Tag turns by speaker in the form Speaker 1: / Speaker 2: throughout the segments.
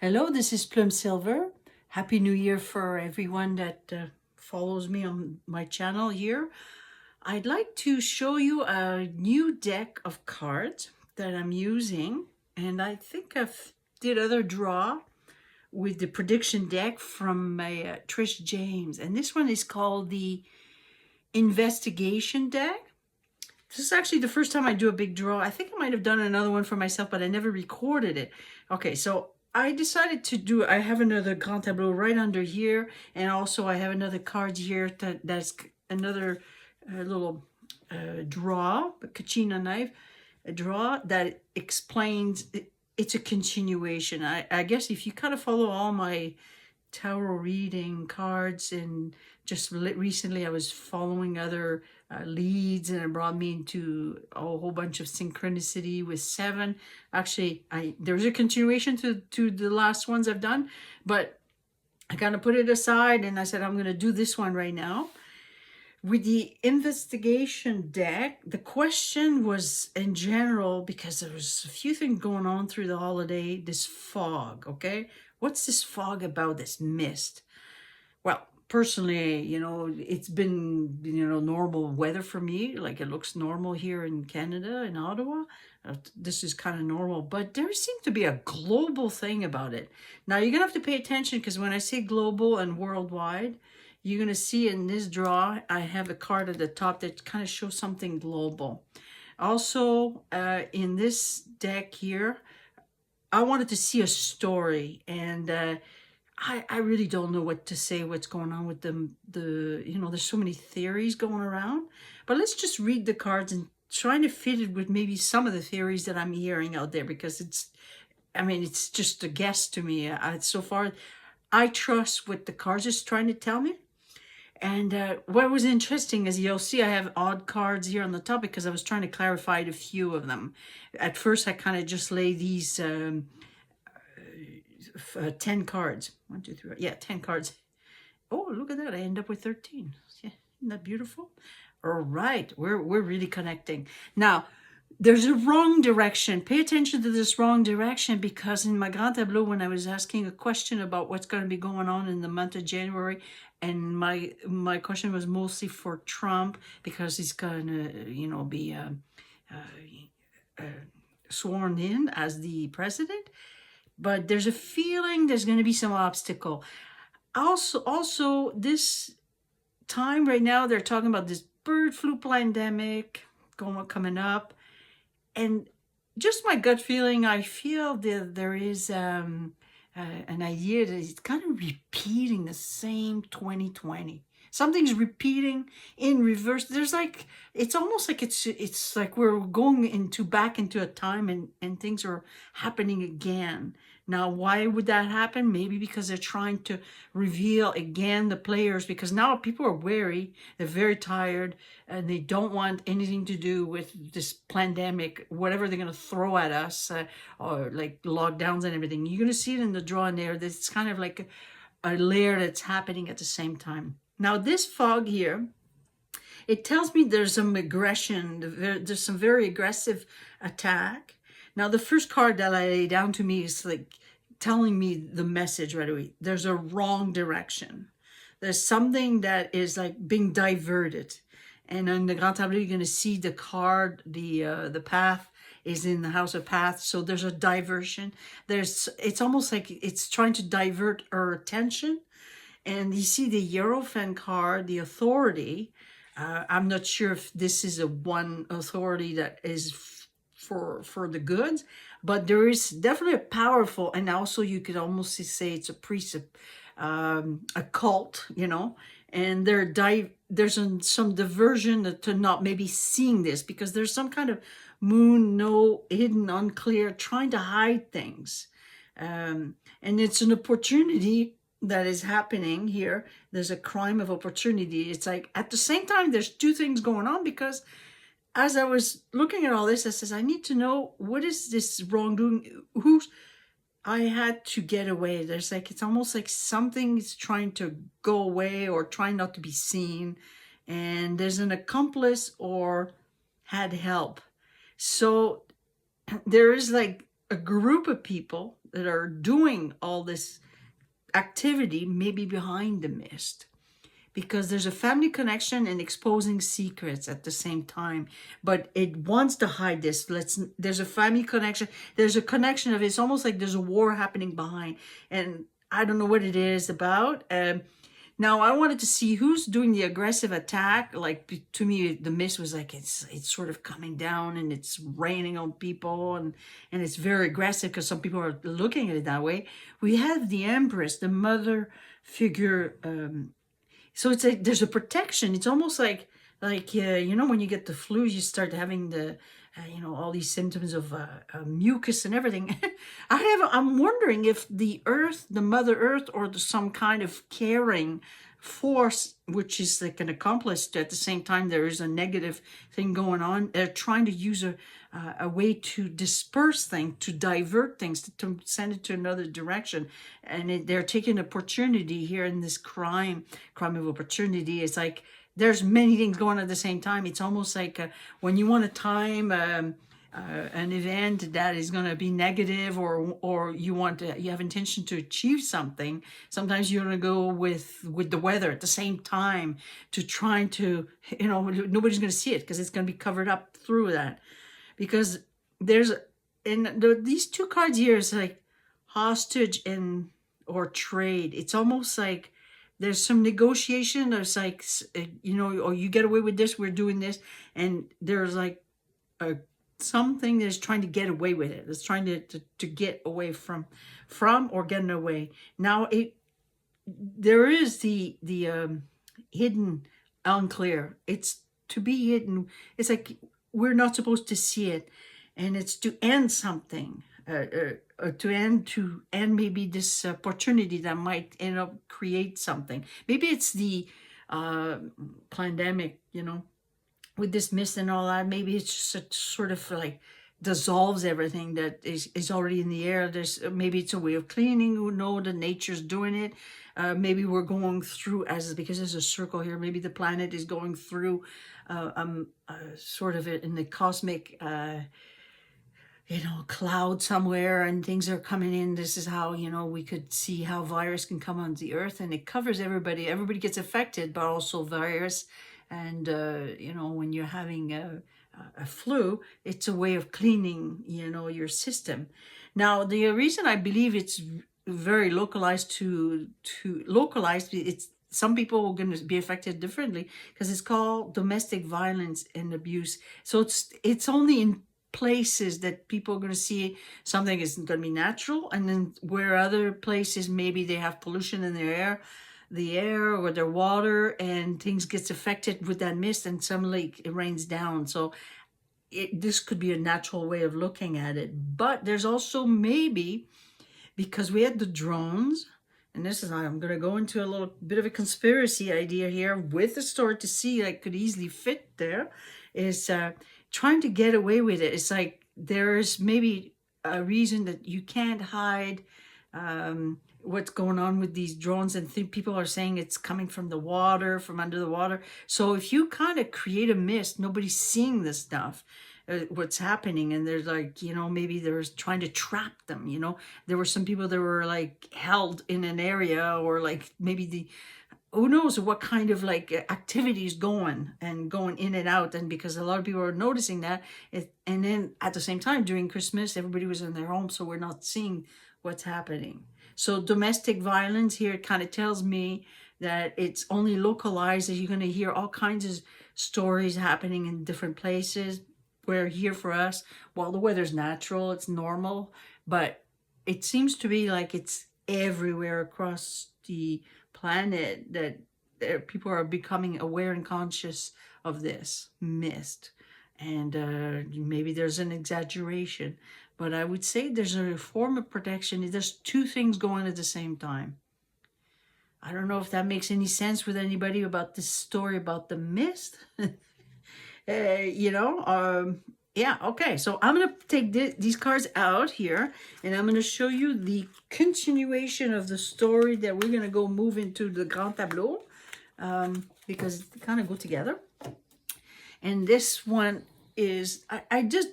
Speaker 1: Hello, this is Plum Silver. Happy New Year for everyone that follows me on my channel here. I'd like to show you a new deck of cards that I'm using, and I think I've did other draw with the prediction deck from my Trish James, and this one is called the Investigation deck. This is actually the first time I do a big draw. I think I might have done another one for myself, but I never recorded it. Okay, so I decided to do, I have another Grand Tableau right under here, and also I have another card here that's another little draw, a Kachina knife, a draw that explains, it's a continuation. I guess if you kind of follow all my tarot reading cards, and just recently I was following other leads, and it brought me into a whole bunch of synchronicity with 7. Actually, there's a continuation to the last ones I've done, but I kind of put it aside and I said I'm going to do this one right now. With the investigation deck, the question was in general, because there was a few things going on through the holiday, this fog, okay? What's this fog about, this mist? Well, personally, it's been, normal weather for me. Like, it looks normal here in Canada, in Ottawa. This is kind of normal, but there seems to be a global thing about it. Now, you're going to have to pay attention, because when I say global and worldwide, you're going to see in this draw, I have a card at the top that kind of shows something global. Also, in this deck here, I wanted to see a story, and I really don't know what to say, what's going on with there's so many theories going around. But let's just read the cards and trying to fit it with maybe some of the theories that I'm hearing out there, because it's just a guess to me. So far, I trust what the cards is trying to tell me. And what was interesting is, you'll see I have odd cards here on the top because I was trying to clarify a few of them. At first, I kind of just lay these 10 cards. 1, 2, 3, yeah, 10 cards. Oh, look at that. I end up with 13. Yeah, isn't that beautiful? All right, we're really connecting. Now, there's a wrong direction. Pay attention to this wrong direction, because in my Grand Tableau, when I was asking a question about what's going to be going on in the month of January, and my question was mostly for Trump, because he's going to, be sworn in as the president. But there's a feeling there's going to be some obstacle. Also, this time right now, they're talking about this bird flu pandemic coming up. And just my gut feeling, I feel that there is an idea that it's kind of repeating the same 2020. Something's repeating in reverse. There's like, it's almost like it's like we're going back into a time, and things are happening again. Now, why would that happen? Maybe because they're trying to reveal again the players, because now people are wary, they're very tired, and they don't want anything to do with this pandemic, whatever they're going to throw at us, or like lockdowns and everything. You're going to see it in the drawing there. It's kind of like a layer that's happening at the same time. Now, this fog here, it tells me there's some aggression, there's some very aggressive attack. Now, the first card that I lay down to me is like telling me the message right away. There's a wrong direction. There's something that is like being diverted. And in the Grand Tableau, you're going to see the card, the path is in the House of Paths. So there's a diversion. It's almost like it's trying to divert our attention. And you see the Hierophant card, the authority. I'm not sure if this is a one authority that is for the goods, but there is definitely a powerful, and also you could almost say it's a precept, a cult, and there's some diversion to not maybe seeing this, because there's some kind of moon, no, hidden, unclear, trying to hide things. And it's an opportunity that is happening here. There's a crime of opportunity. It's like at the same time, there's two things going on, because as I was looking at all this, I says, I need to know, what is this wrongdoing? I had to get away. There's like, it's almost like something's trying to go away or trying not to be seen. And there's an accomplice or had help. So there is like a group of people that are doing all this activity maybe behind the mist, because there's a family connection and exposing secrets at the same time, but it wants to hide this. There's a family connection, there's a connection of, it's almost like there's a war happening behind, and I don't know what it is about. Now I wanted to see who's doing the aggressive attack. Like, to me, the mist was like, it's sort of coming down and it's raining on people, and it's very aggressive because some people are looking at it that way. We have the Empress, the mother figure. So it's like there's a protection. It's almost like you know, when you get the flu, you start having the you know, all these symptoms of mucus and everything. I'm wondering if the earth, the Mother Earth, or some kind of caring force, which is like an accomplice, at the same time there is a negative thing going on. They're trying to use a way to disperse things, to divert things, to send it to another direction. And they're taking opportunity here in this crime of opportunity. It's like there's many things going on at the same time. It's almost like when you want to time an event that is going to be negative, or you have intention to achieve something. Sometimes you're going to go with the weather at the same time to trying to, you know, nobody's going to see it because it's going to be covered up through that. Because there's, these two cards here is like hostage or trade. It's almost like there's some negotiation. There's like, you know, or you get away with this, we're doing this. And there's like something that's trying to get away with it. It's trying to get away from or getting away. Now, there is the hidden unclear. It's to be hidden. It's like we're not supposed to see it, and it's to end something, to end maybe this opportunity that might end up create something. Maybe it's the pandemic, you know, with this mist and all that. Maybe it's just a sort of like dissolves everything that is already in the air. Maybe it's a way of cleaning. Who knows? The nature's doing it. Maybe we're going through, because there's a circle here, maybe the planet is going through sort of in the cosmic you know, cloud somewhere, and things are coming in. This is how, you know, we could see how virus can come on the earth, and it covers everybody. Everybody gets affected, but also virus. And you know, when you're having a flu, it's a way of cleaning, you know, your system. Now, the reason I believe it's very localized it's some people are going to be affected differently, because it's called domestic violence and abuse. So it's only in places that people are going to see something is going to be natural, and then where other places maybe they have pollution in their air or their water, and things gets affected with that mist, and suddenly it rains down. So this could be a natural way of looking at it. But there's also maybe, because we had the drones, and this is, I'm going to go into a little bit of a conspiracy idea here with the story to see like could easily fit there, is trying to get away with it. It's like there's maybe a reason that you can't hide what's going on with these drones, and people are saying it's coming from the water, from under the water. So if you kind of create a mist, nobody's seeing this stuff, what's happening, and there's like, you know, maybe there's trying to trap them, you know. There were some people that were like held in an area, or like maybe who knows what kind of like activities going in and out. And because a lot of people are noticing that, and then at the same time during Christmas, everybody was in their home, so we're not seeing what's happening. So domestic violence here kind of tells me that it's only localized, that you're going to hear all kinds of stories happening in different places. Where here for us, well, the weather's natural, it's normal, but it seems to be like it's everywhere across the planet that people are becoming aware and conscious of this mist. And maybe there's an exaggeration, but I would say there's a form of protection. There's two things going at the same time. I don't know if that makes any sense with anybody about this story about the mist. You know, yeah, okay. So I'm going to take these cards out here, and I'm going to show you the continuation of the story that we're going to go move into the Grand Tableau, because they kind of go together. And this one is, I just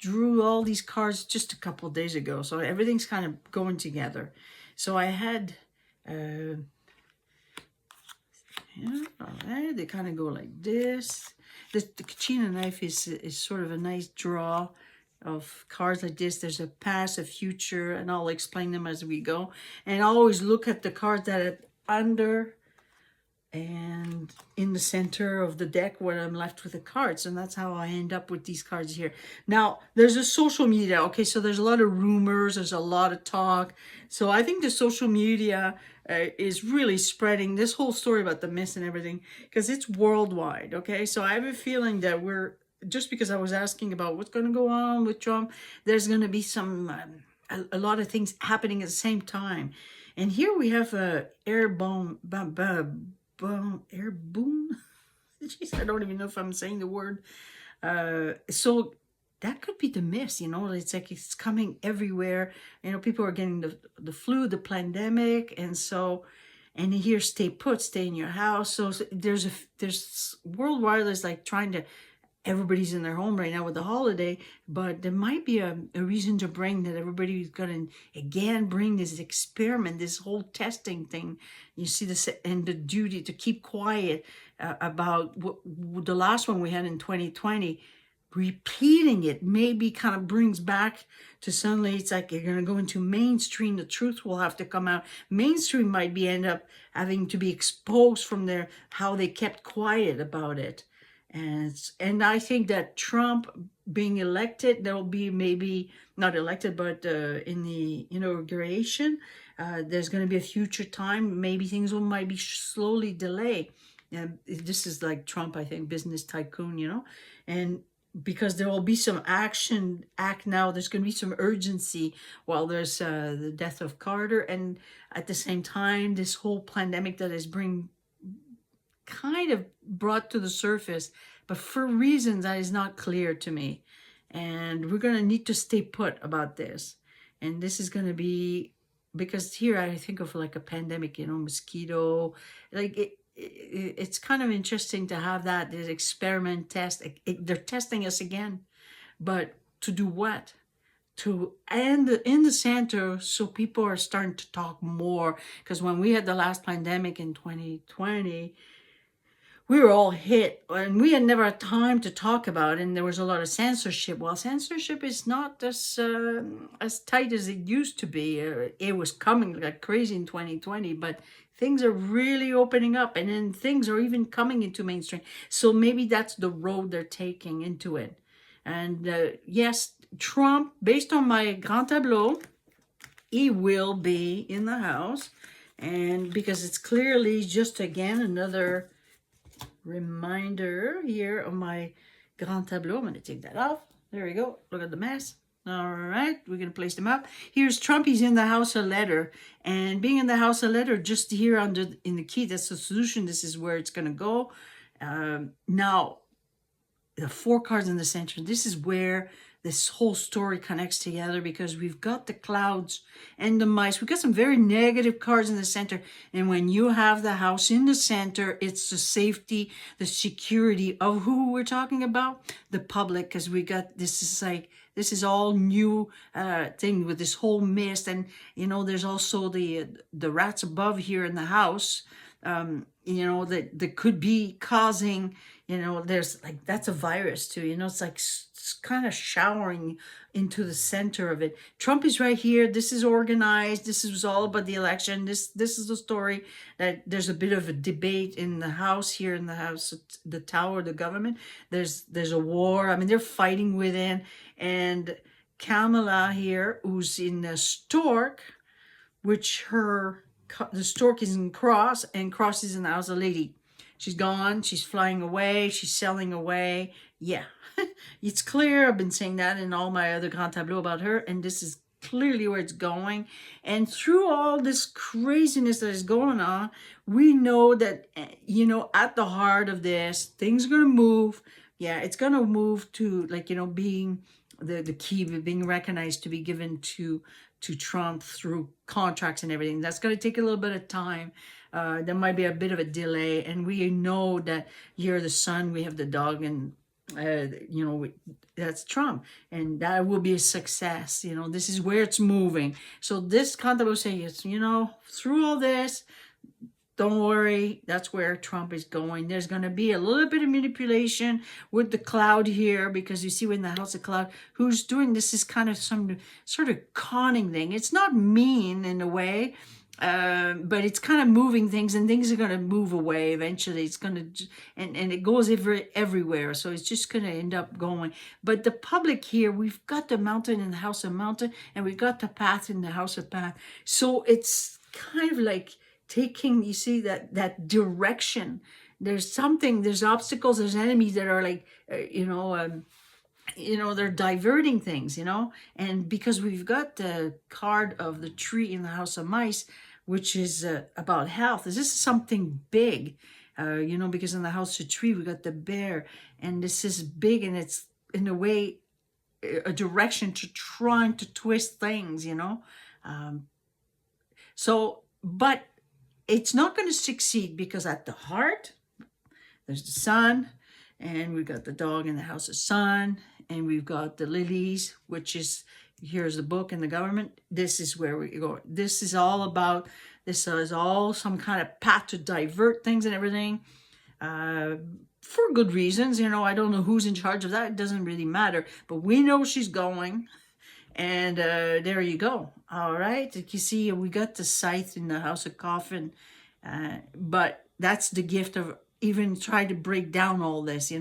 Speaker 1: drew all these cards just a couple of days ago, so everything's kind of going together. So I had, yeah, all right, they kind of go like this. The Kachina knife is sort of a nice draw of cards like this. There's a past, a future, and I'll explain them as we go. And I always look at the cards that are under and in the center of the deck where I'm left with the cards, and that's how I end up with these cards here. Now there's a social media, okay, so there's a lot of rumors, there's a lot of talk. So I think the social media is really spreading this whole story about the mist and everything, because it's worldwide. Okay, so I have a feeling that we're, just because I was asking about what's going to go on with Trump, there's going to be some a lot of things happening at the same time. And here we have a airborne airborne. Jeez, I don't even know if I'm saying the word. So that could be the mist, you know. It's like it's coming everywhere. You know, people are getting the flu, the pandemic, and so, and here, stay put, stay in your house. So there's worldwide. There's like trying to. Everybody's in their home right now with the holiday, but there might be a reason to bring that everybody's going to again bring this experiment, this whole testing thing. You see this, and the duty to keep quiet about the last one we had in 2020. Repeating it maybe kind of brings back to, suddenly it's like you're going to go into mainstream. The truth will have to come out. Mainstream might be end up having to be exposed from their how they kept quiet about it. And I think that Trump being elected, there will be, maybe not elected, but in the inauguration, there's going to be a future time. Maybe things might be slowly delayed. And this is like Trump, I think, business tycoon, you know, and because there will be some act now, there's going to be some urgency while there's the death of Carter, and at the same time, this whole pandemic that is kind of brought to the surface, but for reasons that is not clear to me. And we're going to need to stay put about this. And this is going to be, because here I think of like a pandemic, you know, mosquito, like it's kind of interesting to have this experiment test. They're testing us again, but to do what? To end in the center, so people are starting to talk more. Because when we had the last pandemic in 2020, we were all hit, and we had never had time to talk about it, and there was a lot of censorship. Well, censorship is not as tight as it used to be. It was coming like crazy in 2020, but things are really opening up, and then things are even coming into mainstream. So maybe that's the road they're taking into it. And yes, Trump, based on my Grand Tableau, he will be in the House, and because it's clearly just, again, another reminder here of my Grand Tableau. I'm going to take that off. There we go. Look at the mess. All right, we're going to place them up. Here's Trump. He's in the House of Letter, and being in the House of Letter, just here in the key, that's the solution. This is where it's going to go. Now, the 4 cards in the center, this is where this whole story connects together, because we've got the clouds and the mice. We've got some very negative cards in the center. And when you have the house in the center, it's the safety, the security of who we're talking about, the public, because we got, this is all new thing with this whole mist. And, you know, there's also the rats above here in the house, you know, that could be causing, you know, there's like, that's a virus too, you know, it's like it's kind of showering into the center of it. Trump is right here. This is organized. This is all about the election. This is the story that there's a bit of a debate in the House, here in the House, the Tower, the government. There's a war. I mean, they're fighting within. And Kamala here, who's in the stork, which the stork is in cross, and cross is in the House of Lady. She's gone. She's flying away. She's sailing away. Yeah, it's clear. I've been saying that in all my other Grand Tableau about her, and this is clearly where it's going. And through all this craziness that is going on, we know that, you know, at the heart of this, things are going to move. Yeah, it's going to move to, like, you know, being the key, being recognized to be given to Trump through contracts and everything. That's going to take a little bit of time. There might be a bit of a delay, and we know that you're the son, we have the dog, and you know, that's Trump, and that will be a success. You know, this is where it's moving. So this Cantabile says, you know, through all this, don't worry, that's where Trump is going. There's going to be a little bit of manipulation with the cloud here, because you see in the House of Cloud, who's doing this is kind of some sort of conning thing. It's not mean in a way, but it's kind of moving things, and things are going to move away eventually. It's going to, and it goes everywhere. So it's just going to end up going. But the public here, we've got the mountain in the House of Mountain, and we've got the path in the House of Path. So it's kind of like taking, you see, that direction. There's something, there's obstacles, there's enemies that are like, they're diverting things, and because we've got the card of the tree in the House of Mice, which is about health. This is something big, because in the House of Tree, we got the bear, and this is big, and it's in a way a direction to trying to twist things, but it's not going to succeed, because at the heart, there's the sun, and we've got the dog in the House of Sun, and we've got the lilies, which is, here's the book and the government. This is where we go. This is all about, this is all some kind of path to divert things and everything, for good reasons. I don't know who's in charge of that. It doesn't really matter, but we know she's going. And there you go. All right. You see, we got the scythe in the House of Coffin. But that's the gift of even trying to break down all this.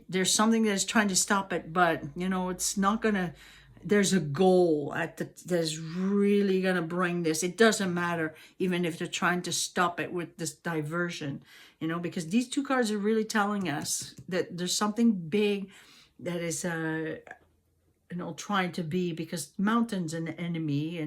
Speaker 1: There's something that's trying to stop it. But, it's not going to. There's a goal that's really going to bring this. It doesn't matter even if they're trying to stop it with this diversion, because these two cards are really telling us that there's something big that is trying to be, because mountain's an enemy,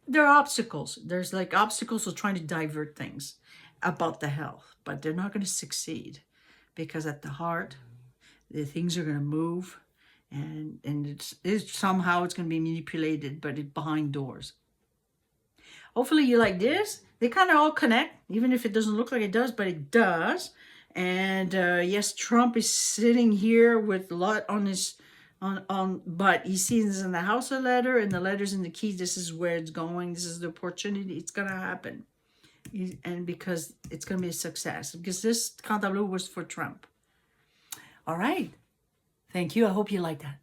Speaker 1: there are obstacles. There's like obstacles of trying to divert things about the health, but they're not going to succeed, because at the heart, the things are going to move, and it's somehow it's going to be manipulated, but it's behind doors. Hopefully you like this. They kind of all connect, even if it doesn't look like it does, but it does. And yes, Trump is sitting here with a lot on his but he sees in the House of Letter, and the letters in the keys. This is where it's going. This is the opportunity. It's gonna happen, and because it's gonna be a success, because this Cantabile was for Trump. All right, thank you. I hope you like that.